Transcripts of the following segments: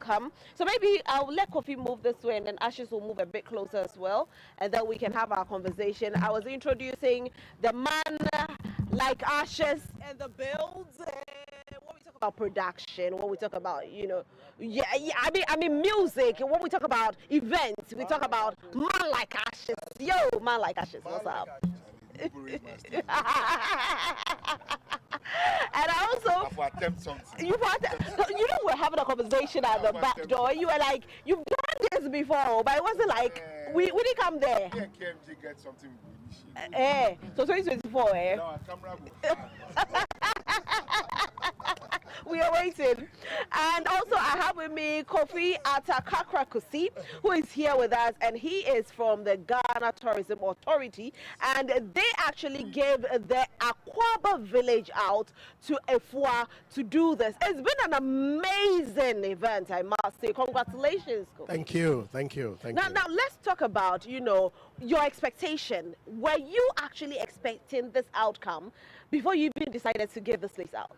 outcome. So maybe I'll let Kofi move this way, and then Ashes will move a bit closer as well, and then we can have our conversation. I was introducing the man like Ashes and the builds. When we talk about production, when we talk about, you know, I mean music. When we talk about events, we talk about man like Ashes. Yo, man like Ashes, what's up? And I also, you know, we're having a conversation at the back door. You were like, you've done this before, but it wasn't like we didn't come there. KMG get something. So 2024, No, camera. We are waiting. And also I have with me Kofi Atakakrakusi, who is here with us, and he is from the Ghana Tourism Authority, and they actually gave the Akwaaba village out to Afua to do this. It's been an amazing event, I must say. Congratulations, Kofi. Thank you. Now let's talk about, you know, your expectation. Were you actually expecting this outcome before you even decided to give this place out?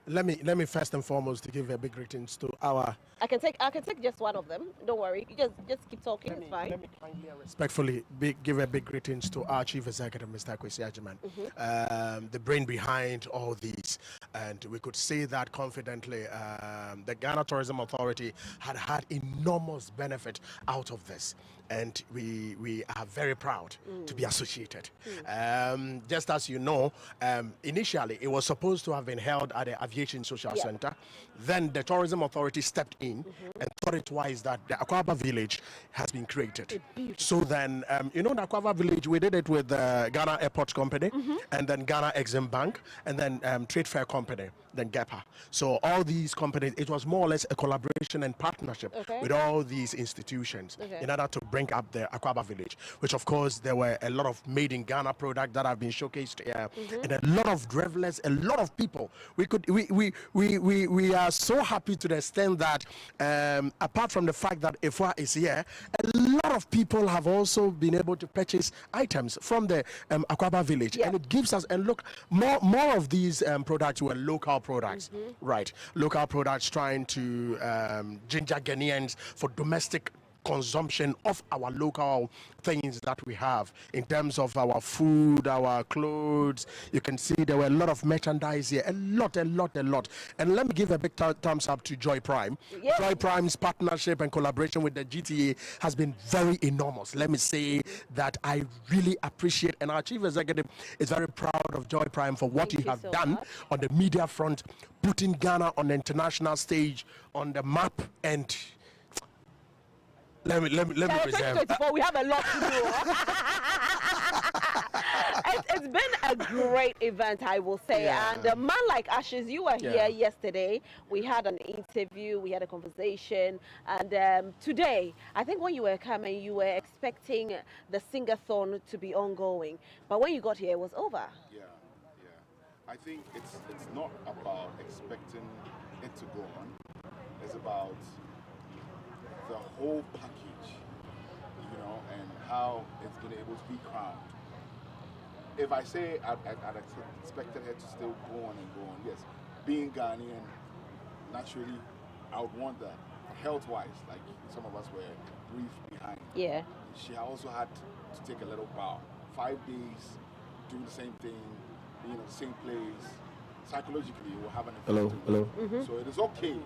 Let me first and foremost to give a big greetings to our. I can take just one of them. Don't worry. You just keep talking. It's fine. Let me kindly and respectfully give a big greetings to our Chief Executive, Mr. Kwesi Agyeman, the brain behind all these. And we could say that confidently, the Ghana Tourism Authority had enormous benefit out of this. And we are very proud to be associated. Just as you know, initially it was supposed to have been held at the Aviation Social Center. Then the Tourism Authority stepped in and thought it wise that the Akwaaba village has been created. So then, you know, the Akwaaba village, we did it with the Ghana Airport Company, and then Ghana Exim Bank, and then Trade Fair Company, then GEPA. So all these companies, it was more or less a collaboration and partnership with all these institutions in order to bring up the Akwaaba village, which of course there were a lot of made in Ghana products that have been showcased here, and a lot of travelers, a lot of people. We are so happy to the extent that apart from the fact that Afua is here, a lot of people have also been able to purchase items from the Akwaaba village, and it gives us, and look, more of these products were local products, right? Local products trying to ginger Ghanaians for domestic consumption of our local things that we have in terms of our food, our clothes. You can see there were a lot of merchandise here, a lot. And let me give a big thumbs up to Joy Prime. Joy Prime's partnership and collaboration with the GTA has been very enormous. Let me say that I really appreciate, and our Chief Executive is very proud of Joy Prime for what he has done on the media front, putting Ghana on the international stage, on the map, and let me reserve. We have a lot to do. It's been a great event, I will say. And a man like Ashes, you were here yesterday. We had an interview, we had a conversation, and today, I think when you were coming, you were expecting the Sing-a-thon to be ongoing, but when you got here, it was over. Yeah. I think it's not about expecting it to go on. It's about the whole package, you know, and how it's been able to be crowned. If I say I'd expected her to still go on and go on, yes, being Ghanaian, naturally, I would want that. Health-wise, like some of us were briefed behind. Yeah. She also had to take a little bow. 5 days, doing the same thing, you know, same place. Psychologically, it will have an effect. Hello. So it is okay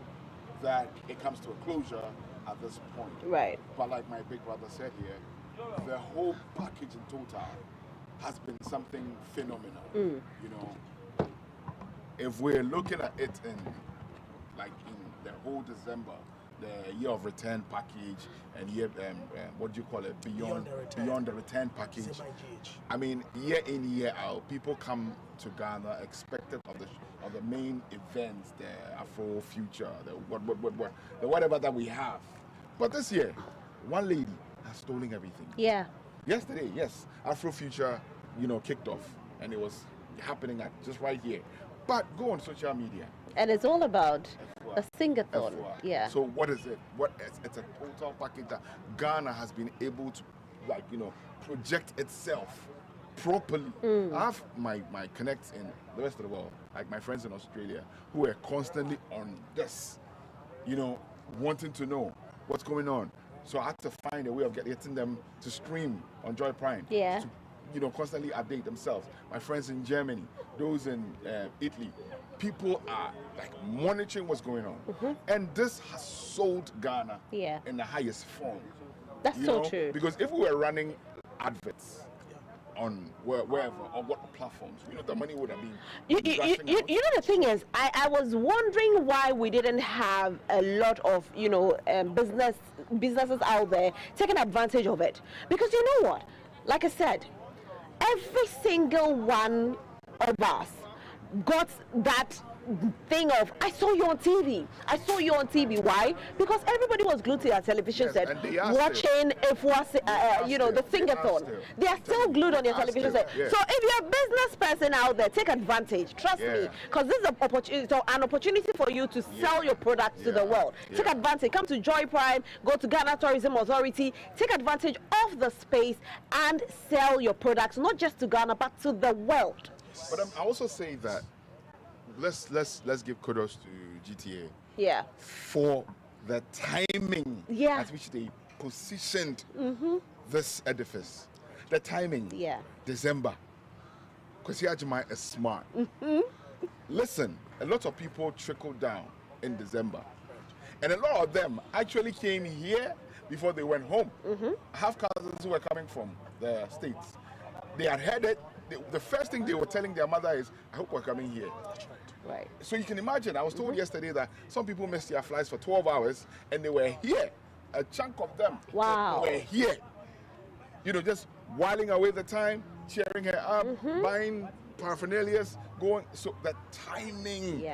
that it comes to a closure at this point. Right. But like my big brother said here, the whole package in total has been something phenomenal. You know, if we're looking at it in the whole December, the year of return package, and year what do you call it, beyond the return package. I mean, year in, year out, people come to Ghana expected of the main events, the Afro Future, the whatever that we have. But this year, one lady has stolen everything. Yeah. Yesterday, yes, Afro Future, you know, kicked off, and it was happening just right here. But go on social media. And it's all about Afua. a Sing-a-thon. Yeah. So what is it? It's a total package that Ghana has been able to, like, you know, project itself properly. I have my connects in the rest of the world, like my friends in Australia, who are constantly on this. you know, wanting to know what's going on. So I had to find a way of getting them to stream on Joy Prime. Yeah. To, you know, constantly update themselves. My friends in Germany, those in Italy, people are like monitoring what's going on. And this has sold Ghana in the highest form. That's so true. Because if we were running adverts on wherever, on what platforms, you know, the money would have been. You know, the thing is, I was wondering why we didn't have a lot of, you know, businesses out there taking advantage of it. Because you know what? Like I said, every single one of us got that thing of, I saw you on TV. I saw you on TV. Why? Because everybody was glued to their television set, watching Afua, you know, the Sing-a-thon. They are still glued on their television set. So if you're a business person out there, take advantage. Trust me, because this is an opportunity for you to sell your products to the world. Take advantage. Come to Joy Prime. Go to Ghana Tourism Authority. Take advantage of the space and sell your products, not just to Ghana, but to the world. But I also say that let's give kudos to GTA for the timing at which they positioned this edifice. The timing, December. Kwesi Agyeman is smart. Listen, a lot of people trickled down in December, and a lot of them actually came here before they went home. I have cousins who were coming from the States. They had heard it. The first thing they were telling their mother is, I hope we're coming here. Right. So you can imagine, I was told yesterday that some people missed their flights for 12 hours and they were here. A chunk of them were here. You know, just whiling away the time, cheering her up, buying paraphernalia, going. So that timing,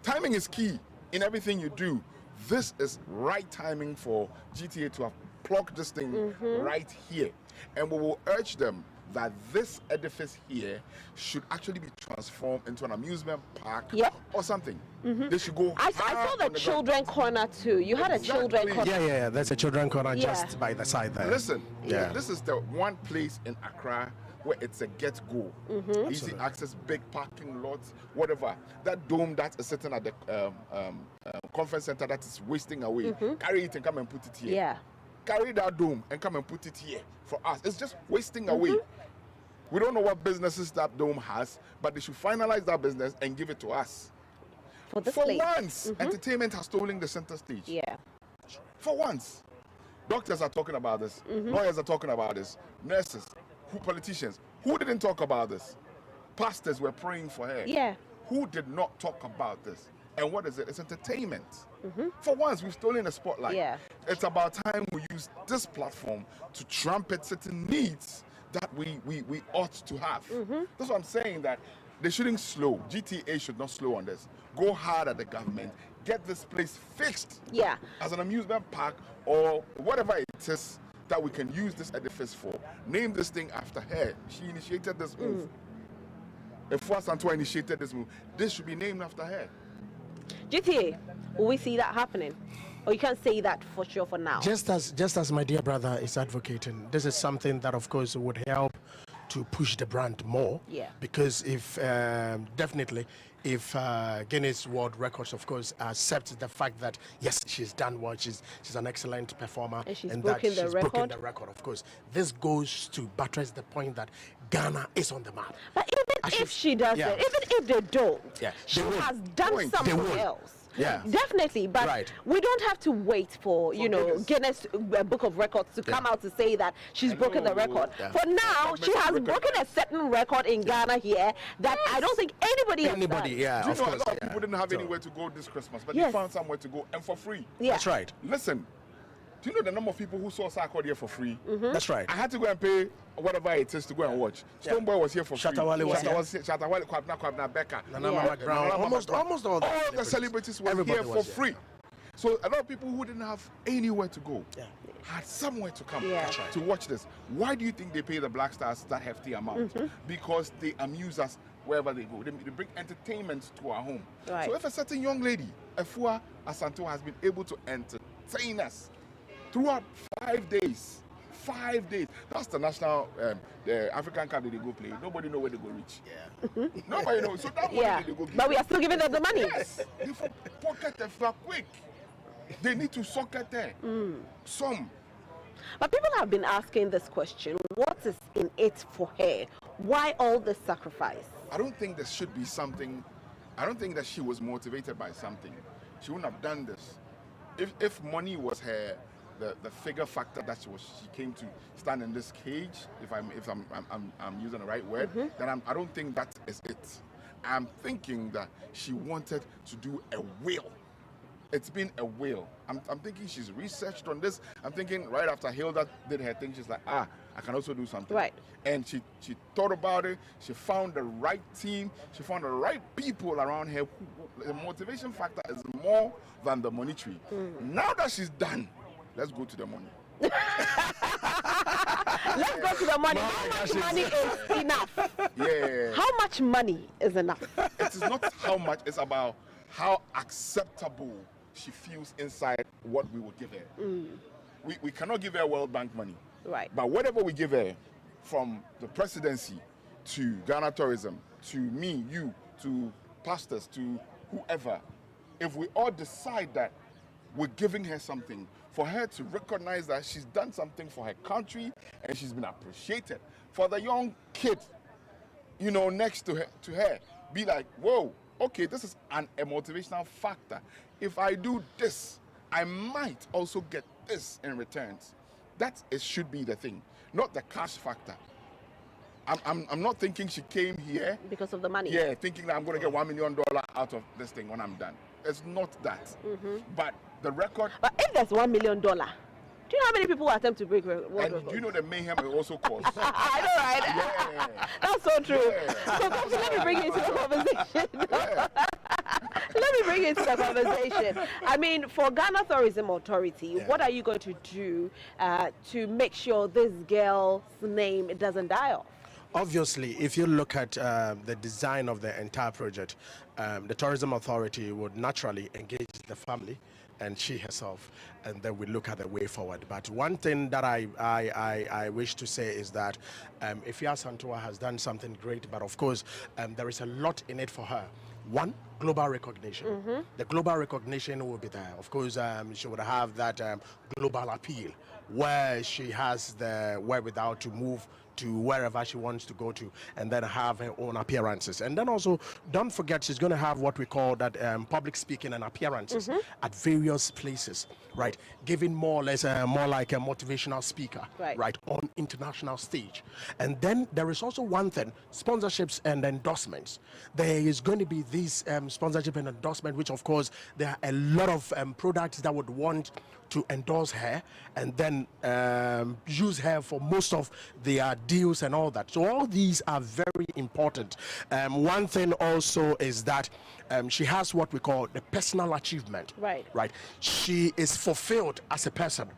timing is key in everything you do. This is right timing for GTA to have plugged this thing right here. And we will urge them that this edifice here should actually be transformed into an amusement park or something. They should go. I saw the children corner too. You had a children corner. Yeah. There's a children corner just by the side there. Listen, this is the one place in Accra where it's a get-go. Easy access, big parking lots, whatever. That dome that is sitting at the conference center that is wasting away, carry it and come and put it here. Yeah. Carry that dome and come and put it here for us. It's just wasting away. We don't know what businesses that dome has, but they should finalize that business and give it to us. For once, entertainment has stolen the center stage. Yeah. For once. Doctors are talking about this. Lawyers are talking about this. Nurses, politicians. Who didn't talk about this? Pastors were praying for her. Yeah. Who did not talk about this? And what is it? It's entertainment. For once, we've stolen the spotlight. Yeah. It's about time we use this platform to trumpet certain needs that we ought to have. That's what I'm saying, that they shouldn't slow. GTA should not slow on this. Go hard at the government. Get this place fixed. As an amusement park or whatever it is that we can use this edifice for. Name this thing after her. She initiated this move. Afua Asantewaa initiated this move. This should be named after her. GTA, will we see that happening? Or you can't say that for sure for now? Just as my dear brother is advocating, this is something that, of course, would help to push the brand more. Because if, definitely, if Guinness World Records, of course, accepts the fact that, yes, she's done well, she's an excellent performer. And she's broken the record, of course. This goes to buttress the point that Ghana is on the map. But even if she does it, even if they don't, she has done something else. Definitely, but we don't have to wait for, you know, Guinness Book of Records to come out to say that she's broken the record. For now, she has broken a certain record in Ghana here that I don't think anybody has done. Do you know a lot of people didn't have anywhere to go this Christmas, but they found somewhere to go, and for free. That's right. Listen, do you know the number of people who saw Sarko here for free? That's right. I had to go and pay whatever it is to go and watch. Stoneboy was here for free. Shatawale was here. Shatawale, Kwabna, Becca. Brown. Almost all the celebrities were here for free. So a lot of people who didn't have anywhere to go had somewhere to come to watch this. Why do you think they pay the Black Stars that hefty amount? Because they amuse us wherever they go. They bring entertainment to our home. So if a certain young lady, Afua Asantewaa, has been able to entertain us throughout 5 days. 5 days. That's the national, the African Cup that they go play. Nobody know where they go reach. Nobody knows. So that money they go give. But we are still giving them the money. Yes. They pocket the flag quick. They need to socket there. Some. But people have been asking this question: what is in it for her? Why all this sacrifice? I don't think there should be something. I don't think that she was motivated by something. She wouldn't have done this. If money was her, the figure factor that she came to stand in this cage, if I'm using the right word, then I don't think that is it. I'm thinking that she wanted to do a will. It's been a will. I'm thinking she's researched on this. I'm thinking right after Hilda did her thing, she's like, I can also do something. Right. And she thought about it. She found the right team. She found the right people around her. The motivation factor is more than the monetary. Now that she's done, let's go to the money. Let's go to the money. How much money is enough? Yeah. How much money is enough? It is not how much, it's about how acceptable she feels inside what we will give her. We cannot give her World Bank money. Right. But whatever we give her, from the presidency to Ghana Tourism, to me, you, to pastors, to whoever, if we all decide that we're giving her something, for her to recognize that she's done something for her country and she's been appreciated. For the young kid, next to her, be like, whoa, okay, this is a motivational factor. If I do this, I might also get this in returns. That should be the thing, not the cash factor. I'm not thinking she came here because of the money. Yeah, thinking that I'm going to get $1 million out of this thing when I'm done. It's not that. But the record. But if there's $1 million, do you know how many people will attempt to break world records? And do you know the mayhem it also caused? I know, right? Yeah. That's so true. Yeah. So let me bring you into the conversation. Yeah. Let me bring you into the conversation. I mean, for Ghana Tourism Authority, what are you going to do to make sure this girl's name doesn't die off? Obviously, if you look at the design of the entire project, the Tourism Authority would naturally engage the family and she herself, and then we look at the way forward. But one thing that I wish to say is that Afua Asantewaa has done something great, but of course there is a lot in it for her. One, global recognition. The global recognition will be there. Of course, she would have that global appeal where she has the wherewithal to move to wherever she wants to go to and then have her own appearances. And then also, don't forget, she's going to have what we call that public speaking and appearances at various places, right? Giving more or less more like a motivational speaker, right, on international stage. And then there is also one thing, sponsorships and endorsements. There is going to be this sponsorship and endorsement, which of course, there are a lot of products that would want to endorse her and then use her for most of their deals and all that. So all these are very important. One thing also is that she has what we call the personal achievement. Right. She is fulfilled as a person.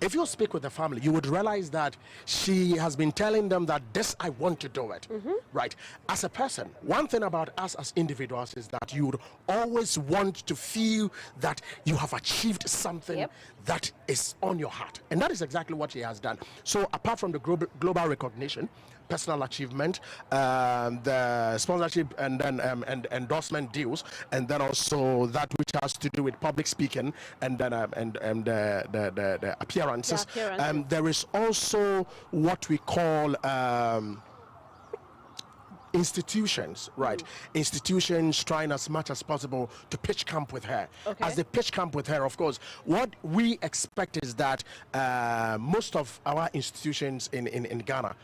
If you speak with the family, you would realize that she has been telling them that this, I want to do it, right? As a person, one thing about us as individuals is that you would always want to feel that you have achieved something that is on your heart. And that is exactly what she has done. So apart from the global recognition, personal achievement, the sponsorship and then endorsement deals, and then also that which has to do with public speaking and then the appearances. There is also what we call institutions, right? Institutions trying as much as possible to pitch camp with her. As they pitch camp with her, of course, what we expect is that most of our institutions in Ghana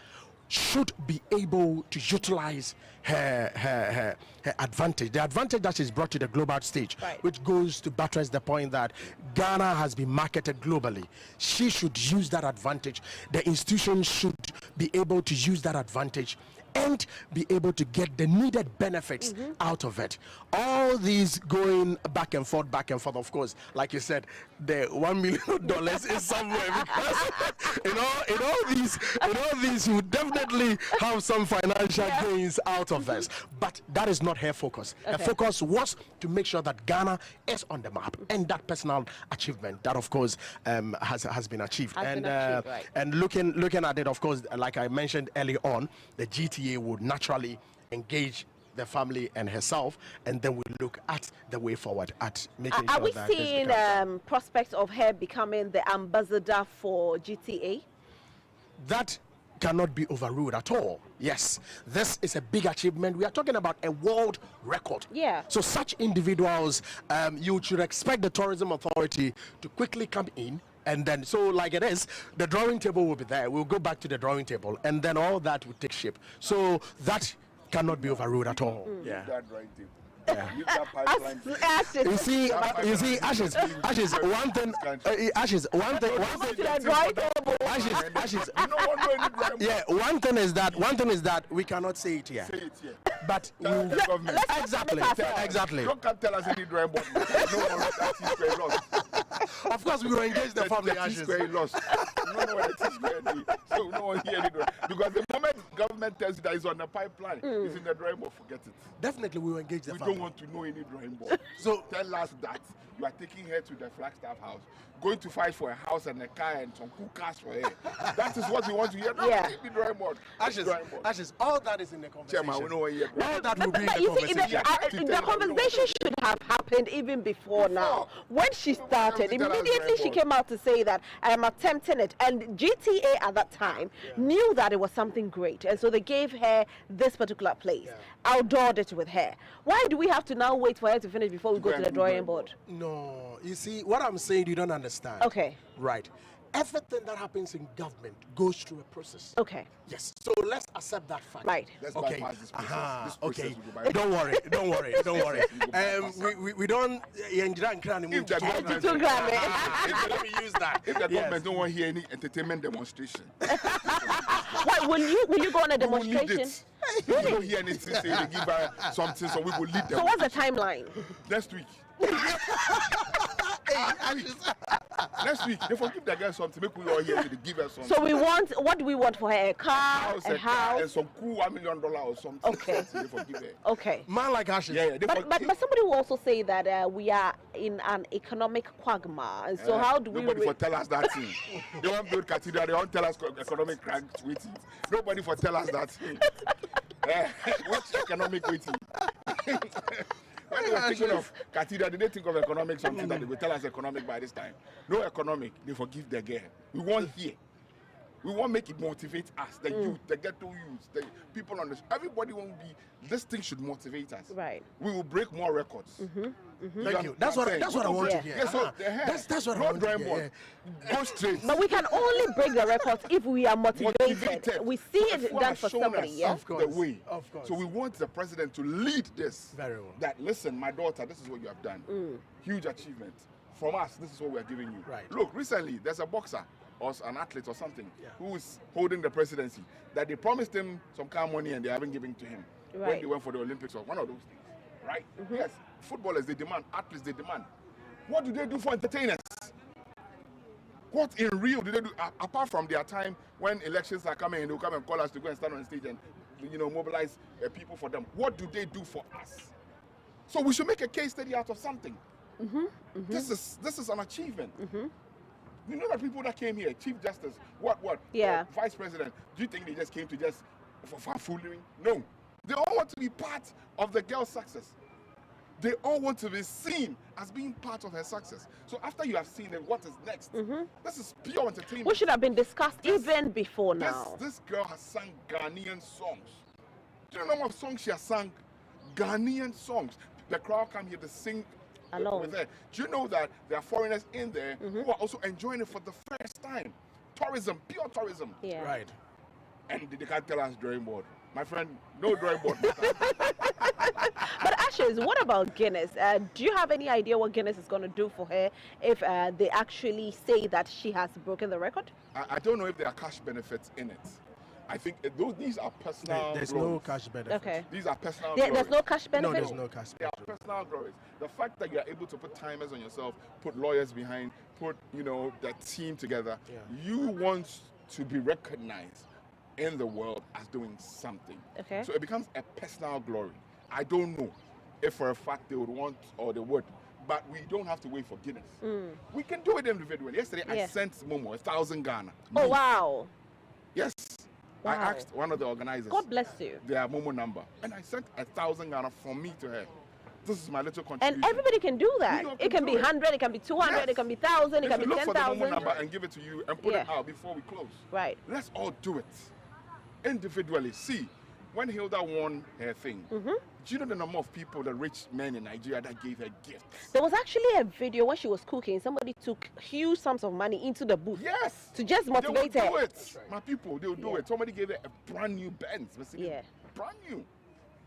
should be able to utilize her advantage, the advantage that is brought to the global stage, which goes to buttress the point that Ghana has been marketed globally. She should use that advantage. The institution should be able to use that advantage and be able to get the needed benefits out of it. All these going back and forth, of course, like you said, the $1 million is somewhere because in all these you definitely have some financial gains out of this. But that is not her focus. Her focus was to make sure that Ghana is on the map and that personal achievement that of course has been achieved. And looking at it, of course, like I mentioned early on, the GTA would naturally engage the family and herself, and then we look at the way forward at making Are sure we that seeing this becomes prospects of her becoming the ambassador for GTA? that cannot be overruled at all. Yes, this is a big achievement. We are talking about a world record. Yeah. So such individuals, you should expect the tourism authority to quickly come in. And then, so like it is, the drawing table will be there. We'll go back to the drawing table, and then all that will take shape. So that cannot be overruled at all. Yeah. That drawing table. Yeah. Leave that pipeline. You see, Ashes. One thing. Ashes. One thing. Ashes. You know what no any drawing board. Yeah. One thing is that we cannot say it here. Say it here. But Tell the government. Exactly. You can't tell us any drawing board. No one that T-square lost. Of course, we will engage the family. The Ashes. T-square lost. No one T-square did. So no one hear any drawing. Because the moment government tells you that it's on the pipeline, it's in the drawing board, forget it. Definitely, we will engage the We family. don't want to know any drawing board. So Tell us that you are taking her to the Flagstaff house, going to fight for a house and a car and some cool cars for her. That is what we want to hear. No, Yeah. the drawing board. Ashes. Drawing board. Ashes. All that is in the conversation. Chairman, we know what here. All that will be in But the you see, conversation. the conversation should have happened even before now. When she started, immediately she came out to say that I am attempting it. And GTA at that time knew that it was something great. And so they gave her this particular place, outdoored it with her. Why do we have to now wait for her to finish before we go to the drawing board? No, you see, what I'm saying, you don't understand. Okay. Right. Everything that happens in government goes through a process. Okay. Yes. So let's accept that fact. Right. Let's Okay. bypass this process. This process Okay. will go bypass. Don't worry. We don't. If the government- Two Grammy. Let me use that. If the Yes. government don't want to hear any entertainment demonstration, Why, will you go on a we will lead demonstration? it. If we don't hear anything, say they give her something, so we will lead them. So what's the timeline? Next week. Next week, they forgive the girl something. Make we all hear they give her something. So what do we want for her? A car, a and house? some cool $1 million or something. Okay. So they forgive her. Okay. Man like Ashes. Yeah, they But forgive. somebody will also say that we are in an economic quagmire. And so how do we... Nobody for tell us that thing. They want to build cathedral. They want to tell us economic crack waiting. Nobody for tell us that thing. What's economic waiting? When they were thinking of cathedral, did they think of economic something that they will tell us economic by this time? No economic. They forgive the girl. We want here. We want to make it motivate us, the youth, the ghetto youth, the people on this. Everybody won't be. This thing should motivate us. Right. We will break more records. Thank you. That's what I want to hear. Yeah, so the hair, That's what I no want to drawing hear. board. Go straight. But we can only break the records if we are motivated. We see it Afua done has for shown somebody, us yeah? Of course. The way. Of course. So we want the president to lead this. Very well. That listen, my daughter, this is what you have done. Huge achievement. From us, this is what we are giving you. Right. Look, recently there's a boxer or an athlete or something who is holding the presidency. That they promised him some kind of money and they haven't given to him when Right. they went for the Olympics or one of those things. Right? Yes. Footballers they demand, athletes they demand. What do they do for entertainers? What in real do they do apart from their time when elections are coming and they'll come and call us to go and stand on stage and mobilize people for them? What do they do for us? So we should make a case study out of something. This is an achievement. You know the people that came here, Chief Justice, what? Yeah. Vice President. Do you think they just came to just for fooling? No. They all want to be part of the girl's success. They all want to be seen as being part of her success. So after you have seen it, what is next? This is pure entertainment. Which should have been discussed even before now. This girl has sung Ghanaian songs. Do you know what songs she has sung? Ghanaian songs. The crowd come here to sing Alone. with her. Do you know that there are foreigners in there who are also enjoying it for the first time? Tourism, pure tourism. Yeah. Right. And they can't tell us drawing board. My friend, no drawing board. But Ashes, what about Guinness? Do you have any idea what Guinness is going to do for her if they actually say that she has broken the record? I don't know if there are cash benefits in it. I think these are personal There's glories. no cash benefit. Okay. These are personal There's glories. no cash benefit? No, there's no cash They are benefit. personal glories. The fact that you are able to put timers on yourself, put lawyers behind, put the team together. You want to be recognized in the world as doing something. Okay. So it becomes a personal glory. I don't know if for a fact they would want or they would, but we don't have to wait for Guinness. We can do it individually. Yesterday I Yeah. sent Momo 1,000 Ghana. Oh, Me. wow. Yes. I asked one of the organizers. God bless you. Their Momo number, and I sent 1,000 Ghana from me to her. This is my little contribution. And everybody can do that. It can be 100, it can be 200, Yes. it can be 1,000, it can be look for the Momo 10,000. number and give it to you and put it out before we close. Right. Let's all do it individually. See, when Hilda won her thing, do you know the number of people, the rich men in Nigeria, that gave her gifts? There was actually a video when she was cooking. Somebody took huge sums of money into the booth. Yes. To just motivate her. They will do it. My people, they will do it. Somebody gave her a brand new Benz. Yeah. Brand new.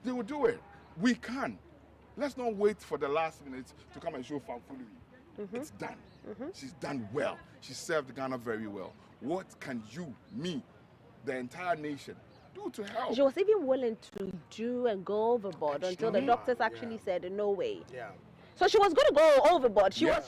They will do it. We can. Let's not wait for the last minute to come and show fanfully. It's done. She's done well. She served Ghana very well. What can you, me, the entire nation, do to help? She was even willing to do and go overboard until the doctors actually said no way. Yeah. So she was going to go overboard. She was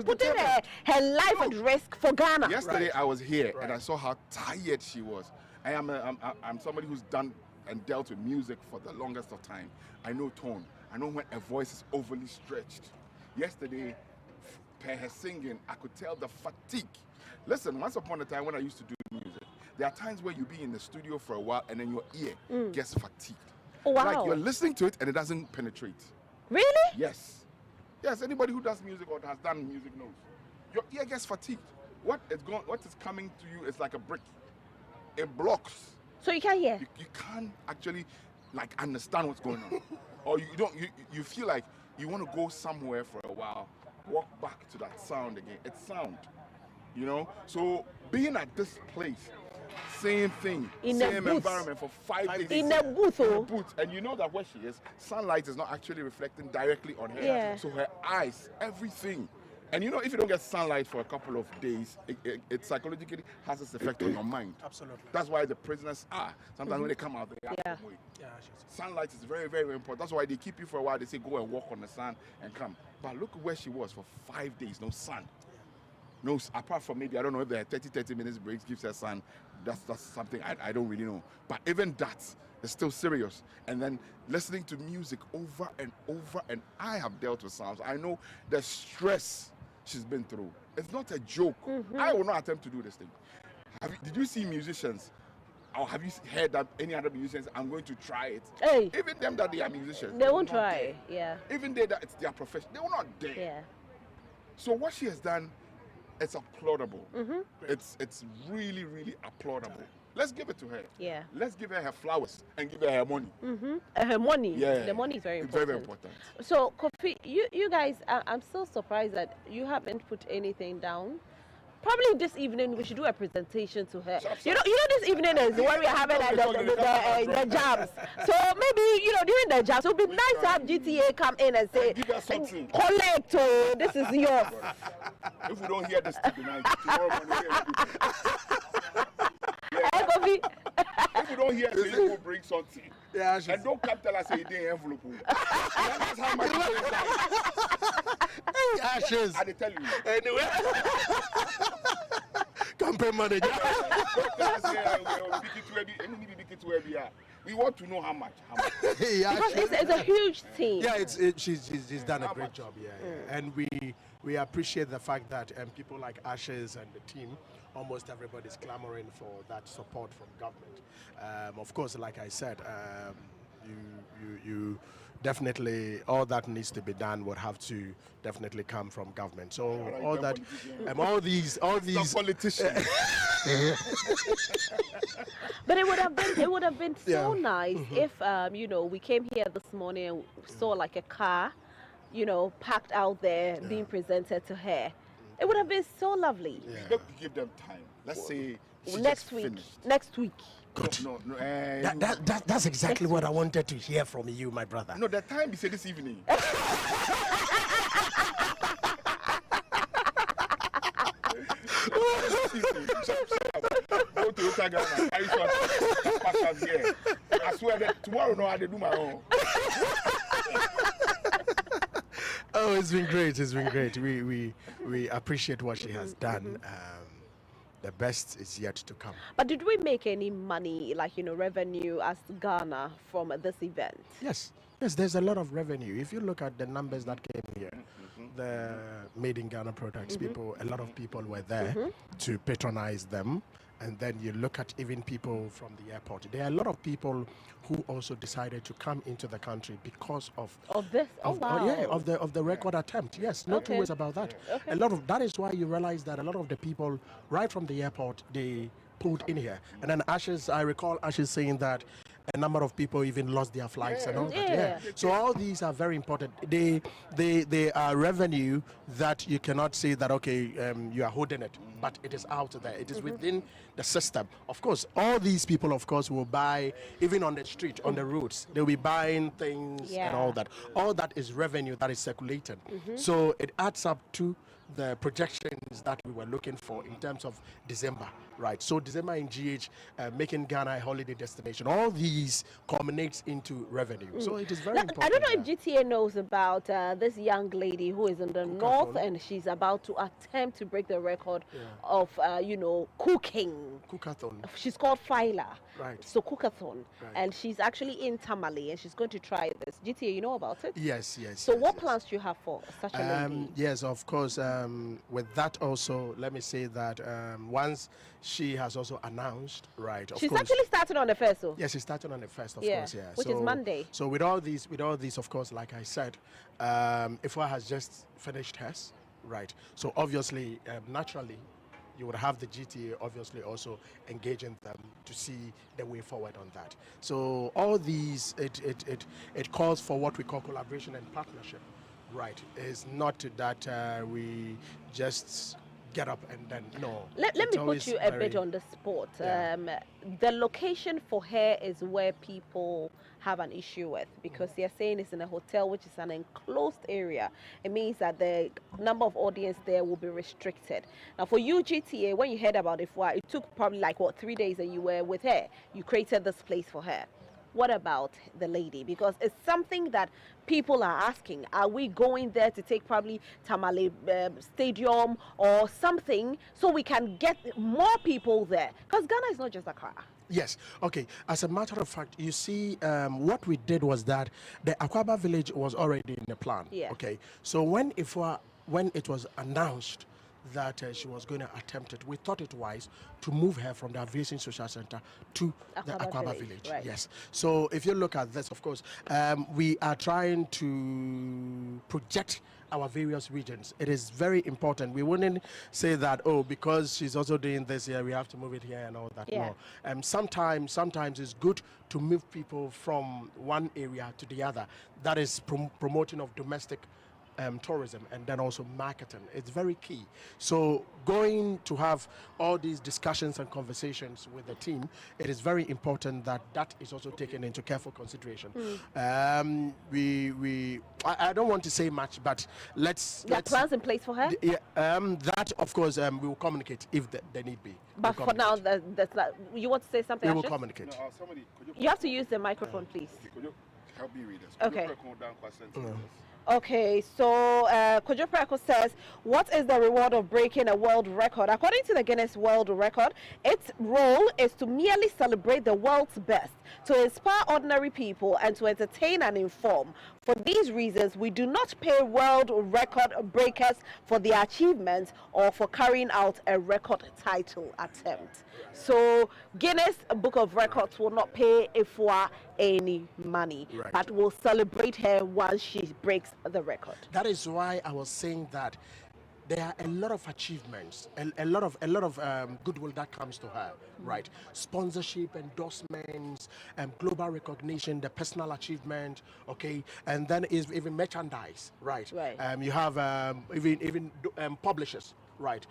putting her life at risk for Ghana. Yesterday I was here and I saw how tired she was. I'm somebody who's done and dealt with music for the longest of time. I know tone. I know when a voice is overly stretched. Yesterday, per her singing, I could tell the fatigue. Listen, once upon a time when I used to do music, there are times where you be in the studio for a while and then your ear gets fatigued. Oh, wow. Like you're listening to it and it doesn't penetrate. Really? Yes. Yes, anybody who does music or has done music knows. Your ear gets fatigued. What is coming to you is like a brick. It blocks. So you can't hear? You can't actually like understand what's going on. Or you feel like you want to go somewhere for a while, walk back to that sound again. It's sound. You know? So being at this place, same thing, same environment for 5 days. In a booth, In a booth. And you know that where she is, sunlight is not actually reflecting directly on her. Yeah. So her eyes, everything. And you know, if you don't get sunlight for a couple of days, it psychologically has this effect on your mind. Absolutely. That's why the prisoners are. Sometimes when they come out, they are away. Sunlight is very, very important. That's why they keep you for a while. They say, go and walk on the sun and come. But look where she was for 5 days, no sun. No, apart from maybe, I don't know if the 30 minutes breaks gives her sun. That's something I don't really know. But even that is still serious. And then listening to music over and over, and I have dealt with sounds. I know the stress she's been through. It's not a joke. I will not attempt to do this thing. Did you see musicians, or have you heard that any other musicians, I'm going to try it? Hey. Even them that they are musicians. They won't try. Yeah. Even they that it's their profession, they will not dare. Yeah. So what she has done, it's applaudable. It's really, really applaudable. Let's give it to her. Yeah. Let's give her flowers and give her her money. Her money. Yeah. The money is very It's important. very important. So, Kofi, you guys, I'm still surprised that you haven't put anything down. Probably this evening we should do a presentation to her. You know, this evening is when we are having the jams. So maybe during the jams, it would be nice to have GTA come in and say, Give us something. collect, this is yours. If we don't hear this tonight, tomorrow morning, Kofi. if we don't hear this, you will bring something. Yeah, And don't come tell us you didn't envelope. That's how much money is. Ashes. I tell you. Anyway. Campaign manager. We want to know how much. Yeah, Because it's a huge team. yeah, she's done a great job. Yeah. And we appreciate the fact that people like Ashes and the team, almost everybody's clamoring for that support from government. Of course, like I said, you definitely, all that needs to be done would have to definitely come from government. So all that, all these Politicians. But it would have been so nice if we came here this morning and saw like a car, parked out there being presented to her. It would have been so lovely. Let's give them time. Let's say Next week. Finished. Next week. Good. No, That's exactly what I wanted to hear from you, my brother. No, the time you say this evening. Go to Utagana. I used to here. I swear that tomorrow, no, I do my own. Oh, it's been great. It's been great. We appreciate what she has done. The best is yet to come. But did we make any money, revenue as Ghana from this event? Yes, there's a lot of revenue. If you look at the numbers that came here, the Made in Ghana products, a lot of people were there to patronize them. And then you look at even people from the airport. There are a lot of people who also decided to come into the country because of this. Wow. Of the record attempt. Yes, no two ways about that. Okay. A lot of that is why you realize that a lot of the people right from the airport, they pulled in here. And then I recall Ashes saying that a number of people even lost their flights and all that. Yeah. So all these are very important. They are revenue that you cannot say that, okay, you are holding it, but it is out there. It is within the system. Of course, all these people, of course, will buy, even on the street, on the roads, they'll be buying things and all that. All that is revenue that is circulated. So it adds up to the projections that we were looking for in terms of December, right? So December in GH, making Ghana a holiday destination, all these culminates into revenue. So it is very important. I don't know if GTA knows about this young lady who is in the north, and she's about to attempt to break the record of, cooking. Cook-a-thon. She's called Phyla. Right. So Cook-a-thon. Right. And she's actually in Tamale, and she's going to try this. GTA, you know about it? Yes. So what plans do you have for such a lady? Yes, of course. With that also, let me say that once she has also announced, right? She's actually starting on the 1st. So. Yes, she's starting on the 1st, of course. Yeah, which is Monday. So with all these, of course, like I said, Afua has just finished hers, right? So obviously, naturally, you would have the GTA obviously also engaging them to see the way forward on that. So all these, it calls for what we call collaboration and partnership. Right, it's not that we just get up and then Let me put you a bit on the spot. The location for her is where people have an issue with, because they're saying it's in a hotel which is an enclosed area. It means that the number of audience there will be restricted. Now for you, GTA, when you heard about Afua, it took probably 3 days that you were with her. You created this place for her. What about the lady? Because it's something that people are asking. Are we going there to take probably Tamale Stadium or something so we can get more people there? Because Ghana is not just Accra. Yes. Okay. As a matter of fact, you see, what we did was that the Akwaaba village was already in the plan. Yeah. Okay. So when it was announced that she was going to attempt it, we thought it wise to move her from the Aviation Social Center to the Akwaaba village. Right. Yes. So if you look at this, of course, we are trying to project our various regions. It is very important. We wouldn't say that, because she's also doing this here, we have to move it here and all that. Yeah. No. Sometimes it's good to move people from one area to the other. That is promoting of domestic tourism and then also marketing. It's very key. So going to have all these discussions and conversations with the team, it is very important that that is also taken into careful consideration. I don't want to say much, but let's plans in place for her? That of course we will communicate if there need be. But for now, that's not, you want to say something? We will communicate. No, somebody, you have to use the microphone, please. Could you help me read this? Okay. Could you Okay, so Kojo Preko says, what is the reward of breaking a world record? According to the Guinness World Record, its role is to merely celebrate the world's best, to inspire ordinary people, and to entertain and inform. For these reasons, we do not pay world record breakers for their achievements or for carrying out a record title attempt. So Guinness Book of Records will not pay Afua any money, but will celebrate her once she breaks the record. That is why I was saying that there are a lot of achievements, a lot of goodwill that comes to her, right? Sponsorship, endorsements, global recognition, the personal achievement, okay, and then is even merchandise, right? You have even publishers, right?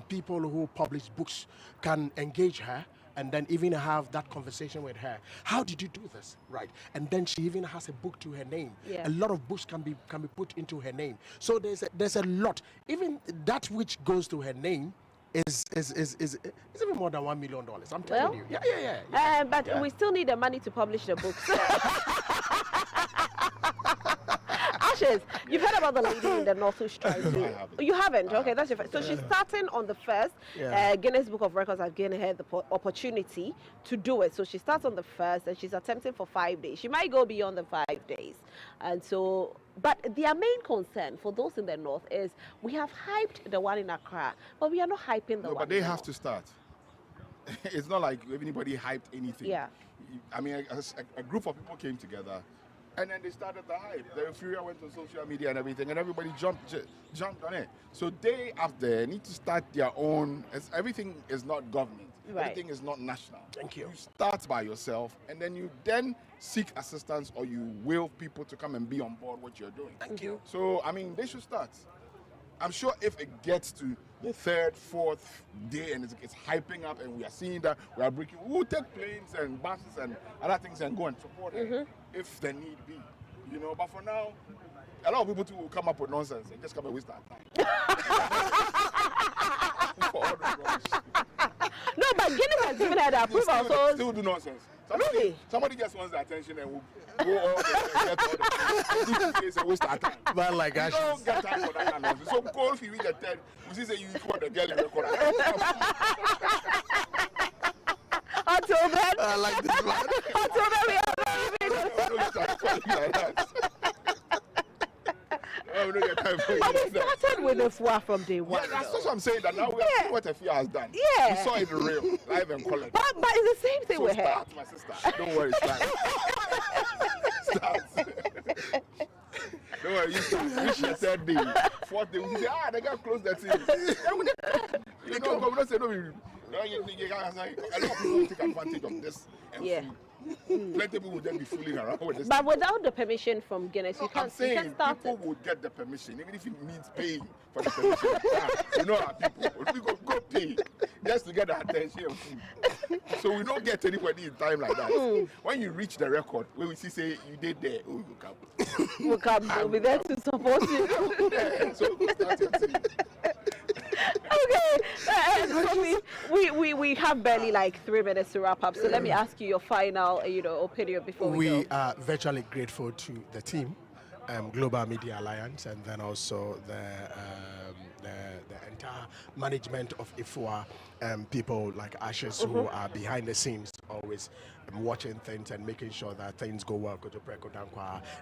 People who publish books can engage her and then even have that conversation with her. How did you do this, right? And then she even has a book to her name. A lot of books can be put into her name. So there's a lot. Even that which goes to her name is even more than $1 million. I'm telling you. But we still need the money to publish the books. Ashes, you've heard about the lady in the north who's trying to. You haven't? Okay, that's your first. So she's starting on the 1st. Guinness Book of Records have given her the opportunity to do it. So she starts on the 1st and she's attempting for 5 days. She might go beyond the 5 days. And so, but their main concern for those in the north is we have hyped the one in Accra, but we are not hyping the one. But they have to start. It's not like anybody hyped anything. Yeah. I mean, a group of people came together, and then they started the hype. The Furia went on social media and everything, and everybody jumped on it. So they up there need to start their own. Everything is not government. Right. Everything is not national. Thank you. You start by yourself, and then you then seek assistance, or you will people to come and be on board what you're doing. Thank you. So I mean, they should start. I'm sure if it gets to the 3rd, 4th day and it's hyping up and we are seeing that we are breaking, we'll take planes and buses and other things and go and support it if the need be. You know, but for now, a lot of people too will come up with nonsense and just come and waste our time. For all the rubbish. No, but Guinness has given her the approval. So Still do nonsense. Somebody just wants the attention and will go all the get all the waste our time. But like You don't get time for that kind of nonsense. So go if you reach the 10, you see say you equal the girl in the corner. until then, I like this one. until then we are very But we started with the Afua from day one. Yeah, that's what I'm saying. That now we are seeing what Afua has done. Yeah. We saw it real, live and color. But it's the same thing So with her. start, my sister. Don't worry, start. Start. Don't worry, you start. Reach the 3rd day, 4th day. We say, they got close that thing. You know, but we don't say no. A lot of people will take advantage of this. And Yeah. plenty of people will then be fooling around with this. But without the permission from Guinness, you I'm can't saying start people it. will get the permission, even if it means paying for the permission. You know our people. We go pay just to get the attention of food. So we don't get anybody in time like that. When you reach the record, when we say you did there, you come. We'll come. We'll be there to support you. Yeah, so start your thing. Okay, we have barely like 3 minutes to wrap up. So let me ask you your final, opinion before we go. We are virtually grateful to the team, Global Media Alliance, and then also the entire management of Afua, people like Ashes who are behind the scenes, always watching things and making sure that things go well.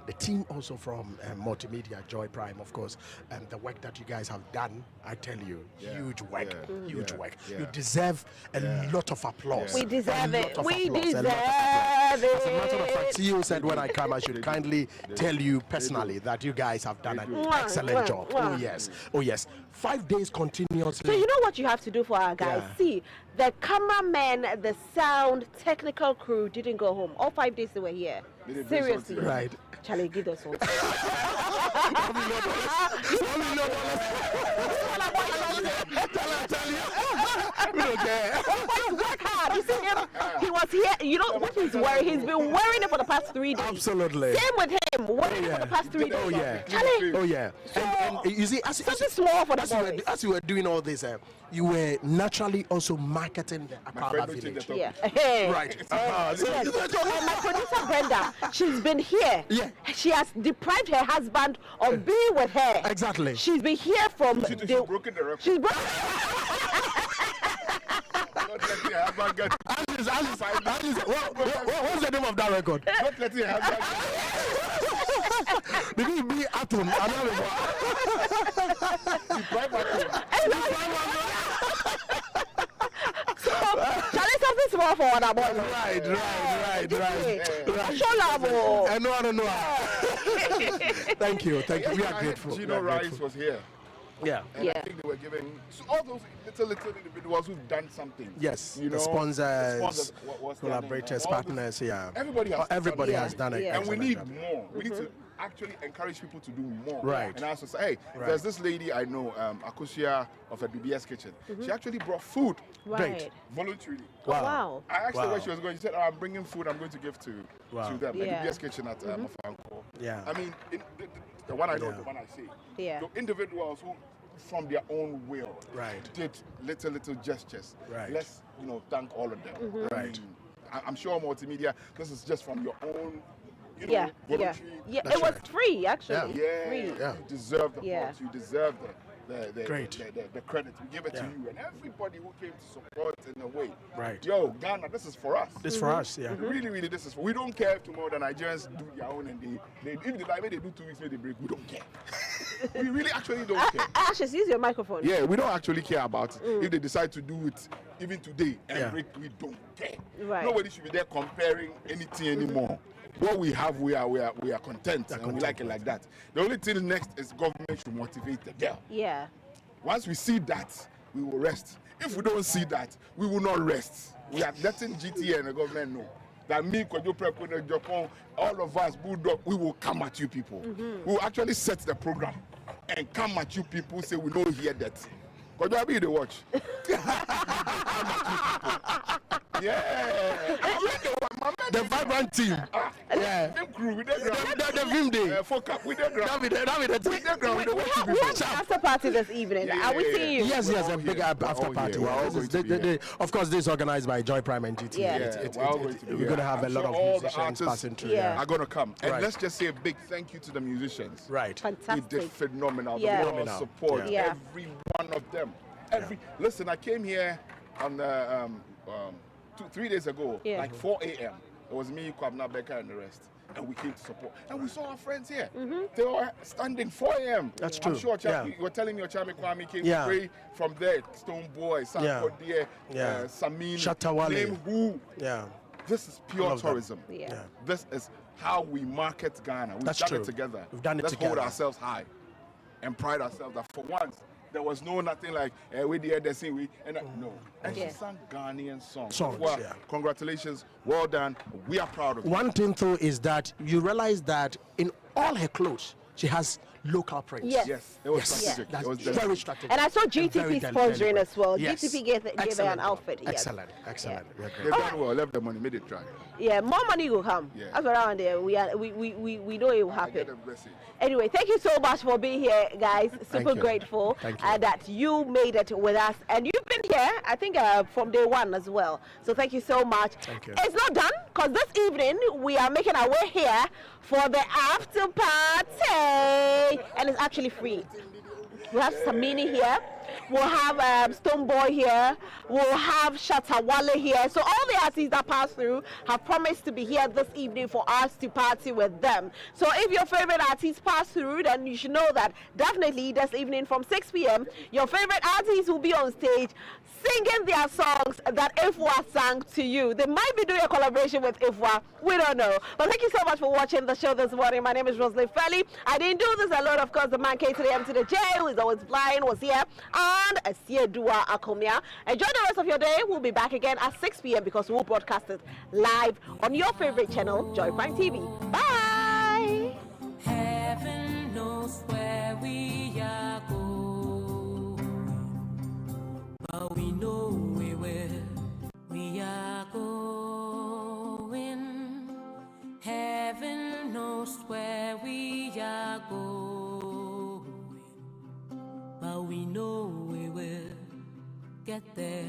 The team also from Multimedia, Joy Prime, of course, and the work that you guys have done, I tell you, huge work, huge work. You deserve a lot of applause. We deserve it. We deserve it. As a matter of it. fact, CEO said when I come, I should kindly tell you personally that you guys have done an excellent job. Oh yes, oh yes. 5 days continuously. So you know what you have to do for our guys? Yeah. See, the cameramen, the sound, technical crew didn't go home. All 5 days they were here. Seriously. Right. Charlie, give us one. Work hard. You see him? He was here. You know what he's wearing? He's been wearing it for the past 3 days. Absolutely. Same with him. Wearing it for the past 3 days. Oh yeah. Charlie. Oh yeah. And you see, Something small for the boys. as you were doing all this, you were naturally also marketing the Akwaaba friend village. mentioned Yeah. Hey. Right. Yes. So my producer Brenda, she's been here. Yeah. She has deprived her husband of being with her. Exactly. She's been here from She's broken the record. She's broken. Not letting her husband get. What's the name of that record? Not letting her husband Did it be Atom? Charlie, something small for one boy. Right. Show love. Oh. No. Thank you. We are grateful. Gino Rice was here. Yeah. And I think they were giving all those little individuals who've done something. Yes. You know, the sponsors, what's their name? collaborators, All partners. those- Yeah. Everybody has done it. Yeah. And we need more. We need to actually encourage people to do more. Right. And also say, hey, there's this lady I know, Akusia of a BBS Kitchen. She actually brought food Right. voluntarily. Wow. I asked her where she was going. She said, I'm bringing food I'm going to give to them. Yeah. The BBS Kitchen at Ofanko. Yeah. I mean, the one I know, the one I see. Yeah. The individuals who, from their own will, Right. did little gestures. Right. Let's, thank all of them. I Right. mean, I'm sure Multimedia, this is just from your own, you know, voluntary. Yeah, it was free, actually. Yeah, Free. you deserve the Yeah. props. You deserve the credit. We give it to you and everybody who came to support in a way. Right. Yo, Ghana, this is for us. This for us, yeah. Really, this is. We don't care if tomorrow the Nigerians do their own and they if they do 2 weeks, they break. We don't care. We really actually don't care. Ashes, use your microphone. Yeah, we don't actually care about it. If they decide to do it even today and break, we don't care. Right. Nobody should be there comparing anything anymore. What we have, we are content, and we like it like that. The only thing next is government should motivate the girl. Yeah. Once we see that, we will rest. If we don't see that, we will not rest. We are letting GTA and the government know that me, Kojo Prep, Japan, all of us, Bulldog, we will come at you people. We will actually set the program and come at you people, say we don't hear that. Kojo, I'll be the watch. Yeah. The vibrant team. Yeah. Them crew with the The Vim Day. fuck up with the ground. That be the team. With the ground, We have an after party this evening. Are we seeing you? Yes, We're a all big here. after We're all party. here. We're all This going is to be here. of course, this is organized by Joy Prime and GT. Yeah. We're all going to be We're here. going to have a I'm lot sure of all the musicians artists passing through. Yeah. are going to come. And Right. let's just say a big thank you to the musicians. Right. He Fantastic. did phenomenal. Yeah. The moral support. Yeah. Every one of them. Listen, I came here on the 3 days ago, like 4 a.m. It was me, Kwabna Becker, and the rest. And we came to support. And we saw our friends here. They were standing 4 a.m. That's I'm true. sure Yeah. you were telling me your Chami Kwame came Yeah. to pray from there. Stone Boy, Sanko Deer, Samin, Shatawale. name who. Yeah. This is All pure of them. tourism. Yeah. This is how we market Ghana. We've That's done true. it together. We've done it Let's hold together. ourselves high and pride ourselves that for once there was nothing like we did the same. No. And she sang Ghanaian songs. Well, yeah. congratulations. Well done. We are proud of you. One thing though is that you realize that in all her clothes, she has local prints. Yes. Yes, it was strategic. That's It was very strategic. And I saw And very GTP sponsoring deliberate. as well. Yes. GTP gave her an Excellent. outfit. Yes. Excellent. Excellent. Yeah. They've done well. Left the money. Made it try. Yeah, more money will come. Yeah. That's around there. We know it will I happen. get a blessing. Anyway, thank you so much for being here, guys. Super you. grateful Thank you. that you made it with us. And you've been here, I think, from day one as well. So thank you so much. Thank you. It's not done, because this evening we are making our way here for the after party. And it's actually free. We have Samini here. We'll have Stone Boy here. We'll have Shatawale here. So all the artists that pass through have promised to be here this evening for us to party with them. So if your favorite artists pass through, then you should know that definitely this evening from 6 p.m., your favorite artists will be on stage singing their songs that Afua sang to you. They might be doing a collaboration with Afua. We don't know. But thank you so much for watching the show this morning. My name is Rosalie Felly. I didn't do this alone. Of course, the man K to the M to the J, who is always flying, was here. And Asiedua Akomia. Enjoy the rest of your day. We'll be back again at 6 p.m. because we'll broadcast it live on your favorite channel, Joy Prime TV. Bye. Heaven knows where we are going, but we know where we are going. Heaven knows where we are going, but we know we will get there.